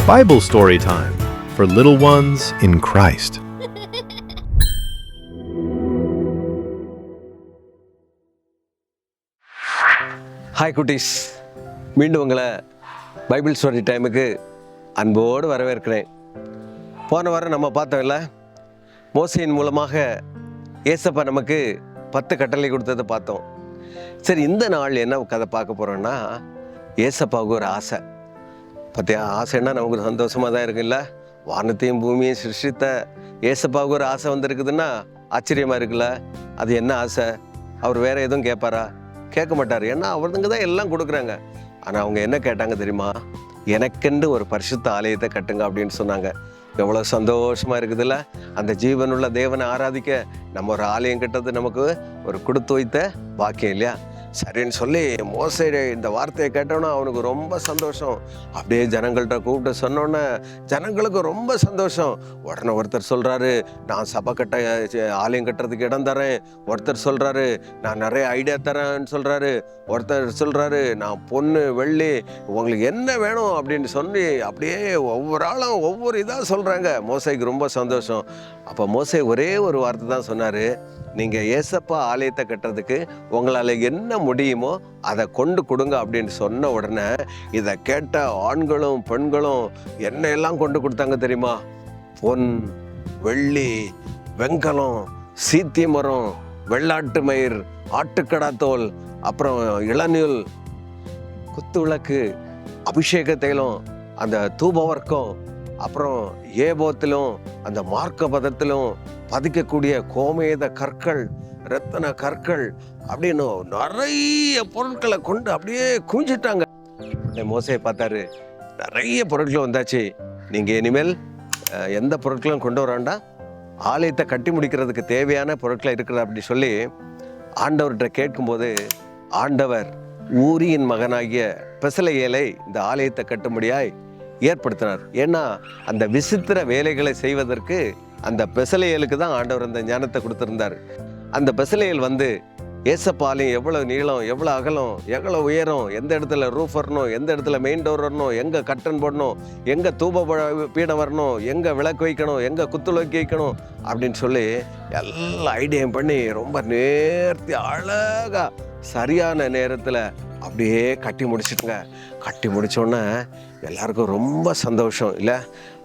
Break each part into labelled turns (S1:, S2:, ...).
S1: Bible Story Time for little ones in Christ.
S2: Hi குட்டீஸ், மீண்டும் உங்களை பைபிள் ஸ்டோரி டைமுக்கு அன்போடு வரவேற்கிறேன். போன வாரம் நம்ம பார்த்தோம்ல, மோசையின் மூலமாக ஏசப்பா நமக்கு 10 கட்டளை கொடுத்ததை பார்த்தோம். சரி, இந்த நாள் என்ன கதை பார்க்க போகிறோன்னா, ஏசப்பாவுக்கு ஒரு ஆசை. பார்த்தியா, ஆசைன்னா நமக்கு சந்தோஷமாக தான் இருக்குல்ல. வானத்தையும் பூமியையும் சிருஷ்டித்த ஏசப்பாவுக்கு ஒரு ஆசை வந்திருக்குதுன்னா ஆச்சரியமாக இருக்குல்ல. அது என்ன ஆசை? அவர் வேறு எதுவும் கேட்பாரா? கேட்க மாட்டார். ஏன்னா அவருங்க தான் எல்லாம் கொடுக்குறாங்க. ஆனால் அவங்க என்ன கேட்டாங்க தெரியுமா? எனக்கென்று ஒரு பரிசுத்த ஆலயத்தை கட்டுங்க அப்படின்னு சொன்னாங்க. எவ்வளோ சந்தோஷமாக இருக்குதுல்ல. அந்த ஜீவனுள்ள தேவனை ஆராதிக்க நம்ம ஒரு ஆலயம் கட்டுறது நமக்கு ஒரு கொடுத்து வைத்த பாக்கியம் இல்லையா? சரின்னு சொல்லி மோசே இந்த வார்த்தையை கேட்டோன்னா அவனுக்கு ரொம்ப சந்தோஷம். அப்படியே ஜனங்கள்கிட்ட கூப்பிட்டு சொன்னோன்னே ஜனங்களுக்கு ரொம்ப சந்தோஷம். உடனே ஒருத்தர் சொல்கிறாரு, நான் சபை ஆலயம் கட்டுறதுக்கு இடம் தரேன். ஒருத்தர் சொல்கிறாரு, நான் நிறைய ஐடியா தரேன்னு சொல்கிறாரு. ஒருத்தர் சொல்கிறாரு, நான் பொண்ணு வெள்ளி உங்களுக்கு என்ன வேணும் அப்படின்னு சொல்லி அப்படியே ஒவ்வொரு ஆளும் ஒவ்வொரு இதாக சொல்கிறாங்க. மோசைக்கு ரொம்ப சந்தோஷம். அப்போ மோசே ஒரே ஒரு வார்த்தை தான் சொன்னார், நீங்கள் ஏசப்பா ஆலயத்தை கட்டுறதுக்கு உங்களால் என்ன முடியுமோ அதை கொண்டு கொடுங்க அப்படின்னு சொன்ன உடனே இதை கேட்ட ஆண்களும் பெண்களும் என்ன எல்லாம் கொண்டு கொடுத்தாங்க தெரியுமா? பொன், வெள்ளி, வெங்கலம், சீத்தி மரம், வெள்ளாட்டு மயிர், ஆட்டுக்கடா தோல், அப்புறம் இளநீல், குத்து விளக்கு, அபிஷேக தைலம், அந்த தூபவர்க்கம், அப்புறம் ஏபோத்திலும் அந்த மார்க்க பதத்திலும் பதிக்கக்கூடிய கோமேத கற்கள், ரத்தன கற்கள் அப்படின்னு நிறைய பொருட்களை கொண்டு அப்படியே குவிஞ்சிட்டாங்க. மோசையை பார்த்தாரு, நிறைய பொருட்கள் வந்தாச்சு, நீங்கள் இனிமேல் எந்த பொருட்களும் கொண்டு வராண்டா, ஆலயத்தை கட்டி முடிக்கிறதுக்கு தேவையான பொருட்களை இருக்கிற அப்படி சொல்லி ஆண்டவர்கிட்ட கேட்கும்போது ஆண்டவர் ஊரியின் மகனாகிய பெசலெயேலை இந்த ஆலயத்தை கட்டும்படியாய் ஏற்படுத்தினார். ஏன்னா அந்த விசித்திர வேலைகளை செய்வதற்கு அந்த பெசலெயேலுக்கு தான் ஆண்டவர் அந்த ஞானத்தை கொடுத்துருந்தார். அந்த பெசலெயேல் ஏசப்பாலையும் எவ்வளோ நீளம், எவ்வளோ அகலம், எவ்வளோ உயரம், எந்த இடத்துல ரூஃப் வரணும், எந்த இடத்துல மெயின் டோர் வரணும், எங்கே கட்டன் போடணும், எங்கே தூப பீடம் வரணும், எங்கே விளக்கு வைக்கணும், எங்கே குத்துவிளக்கு வைக்கணும் அப்படின்னு சொல்லி எல்லா ஐடியாவும் பண்ணி ரொம்ப நேர்த்தி அழகாக சரியான நேரத்தில் அப்படியே கட்டி முடிச்சுட்டுங்க. கட்டி முடித்தோடனே எல்லாருக்கும் ரொம்ப சந்தோஷம் இல்லை?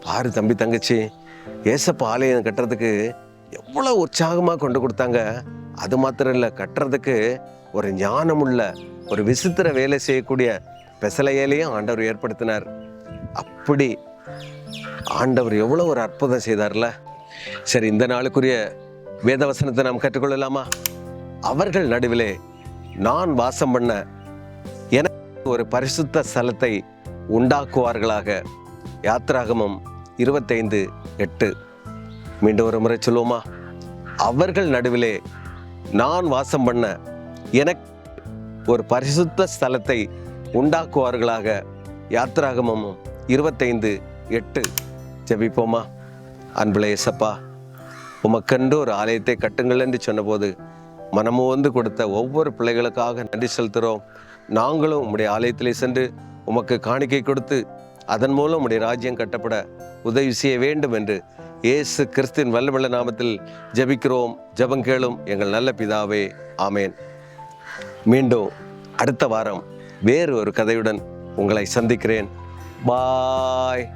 S2: பாரு தம்பி தங்கச்சி, ஏசப்பா ஆலயம் கட்டுறதுக்கு எவ்வளோ உற்சாகமாக கொண்டு கொடுத்தாங்க. அது மாத்திரம் இல்லை, கட்டுறதுக்கு ஒரு ஞானமுள்ள ஒரு விசித்திர வேலை செய்யக்கூடிய பெசலெயேலையும் ஆண்டவர் ஏற்படுத்தினார். அப்படி ஆண்டவர் எவ்வளோ ஒரு அற்புதம் செய்தார்ல. சரி, இந்த நாளுக்குரிய வேதவசனத்தை நாம் கற்றுக்கொள்ளலாமா? அவர்கள் நடுவிலே நான் வாசம் பண்ண எனக்கு ஒரு பரிசுத்த ஸ்தலத்தை உண்டாக்குவார்களாக. யாத்திராகமம் 25:8. மீண்டும் ஒரு முறை சொல்லுவோமா? அவர்கள் நடுவிலே நான் வாசம் பண்ண எனக்கு ஒரு பரிசுத்த ஸ்தலத்தை உண்டாக்குவார்களாக. யாத்திராகமம் 25:8. ஜெபிப்போமா? அன்புள்ள இயேசப்பா, உமக்கென்று ஒரு ஆலயத்தை கட்டுங்கள் என்று சொன்னபோது மனமோந்து கொடுத்த ஒவ்வொரு பிள்ளைகளுக்காக நன்றி செலுத்துகிறோம். நாங்களும் உம்முடைய ஆலயத்திலே சென்று உமக்கு காணிக்கை கொடுத்து அதன் மூலம் உம்முடைய ராஜ்யம் கட்டப்பட உதவி செய்ய வேண்டும் என்று இயேசு கிறிஸ்துவின் வல்லமையுள்ள நாமத்தில் ஜெபிக்கிறோம். ஜெபம் கேளும் எங்கள் நல்ல பிதாவே, ஆமேன். மீண்டும் அடுத்த வாரம் வேறு ஒரு கதையுடன் உங்களை சந்திக்கிறேன். பாய்.